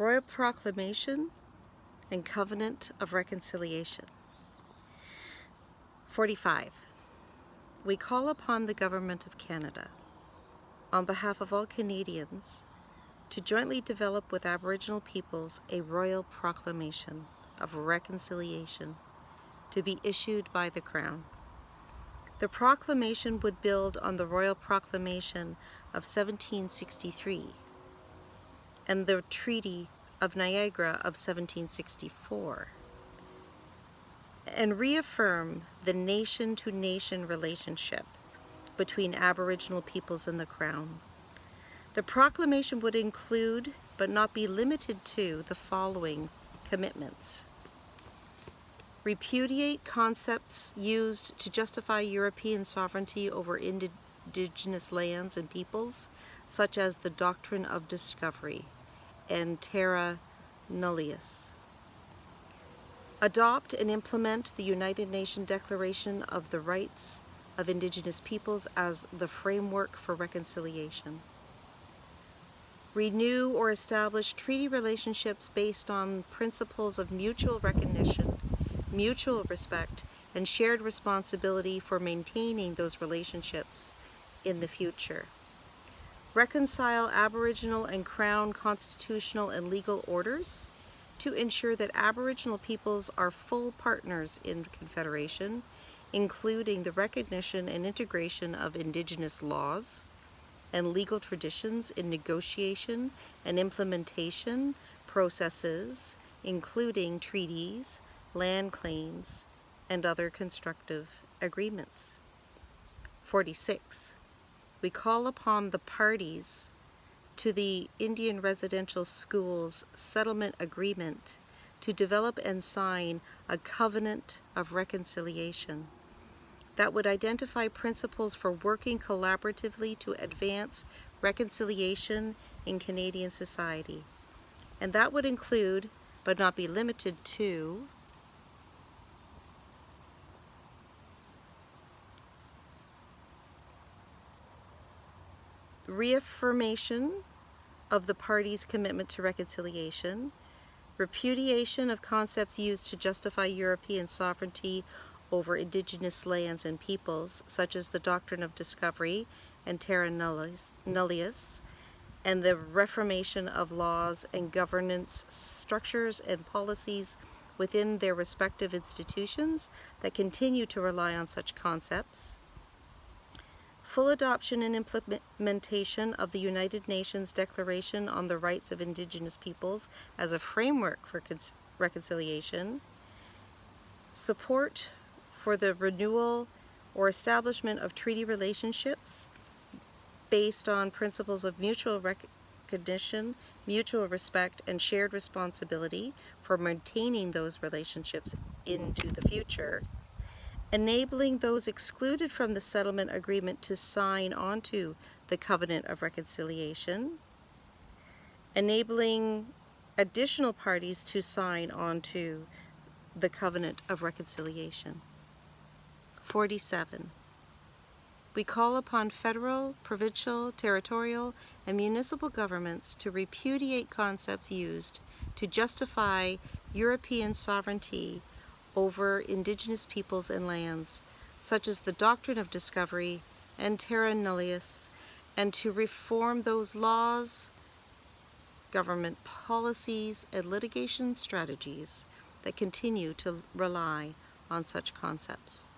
Royal Proclamation and Covenant of Reconciliation. 45. We call upon the Government of Canada, on behalf of all Canadians, to jointly develop with Aboriginal peoples a Royal Proclamation of Reconciliation to be issued by the Crown. The proclamation would build on the Royal Proclamation of 1763 and the Treaty of Niagara of 1764, and reaffirm the nation-to-nation relationship between Aboriginal peoples and the Crown. The proclamation would include, but not be limited to, the following commitments: repudiate concepts used to justify European sovereignty over indigenous lands and peoples, such as the doctrine of discovery and terra nullius. Adopt and implement the United Nations Declaration of the Rights of Indigenous Peoples as the framework for reconciliation. Renew or establish treaty relationships based on principles of mutual recognition, mutual respect, and shared responsibility for maintaining those relationships in the future. Reconcile Aboriginal and Crown constitutional and legal orders to ensure that Aboriginal peoples are full partners in Confederation, including the recognition and integration of Indigenous laws and legal traditions in negotiation and implementation processes, including treaties, land claims, and other constructive agreements. 46. We call upon the parties to the Indian Residential Schools Settlement Agreement to develop and sign a covenant of reconciliation that would identify principles for working collaboratively to advance reconciliation in Canadian society. And that would include, but not be limited to, reaffirmation of the parties' commitment to reconciliation, repudiation of concepts used to justify European sovereignty over Indigenous lands and peoples, such as the doctrine of discovery and terra nullius, and the reformation of laws and governance structures and policies within their respective institutions that continue to rely on such concepts. Full adoption and implementation of the United Nations Declaration on the Rights of Indigenous Peoples as a framework for reconciliation. Support for the renewal or establishment of treaty relationships based on principles of mutual recognition, mutual respect, and shared responsibility for maintaining those relationships into the future. Enabling those excluded from the settlement agreement to sign onto the Covenant of Reconciliation. Enabling additional parties to sign onto the Covenant of Reconciliation. 47. We call upon federal, provincial, territorial, and municipal governments to repudiate concepts used to justify European sovereignty over Indigenous peoples and lands, such as the doctrine of discovery and terra nullius, and to reform those laws, government policies, and litigation strategies that continue to rely on such concepts.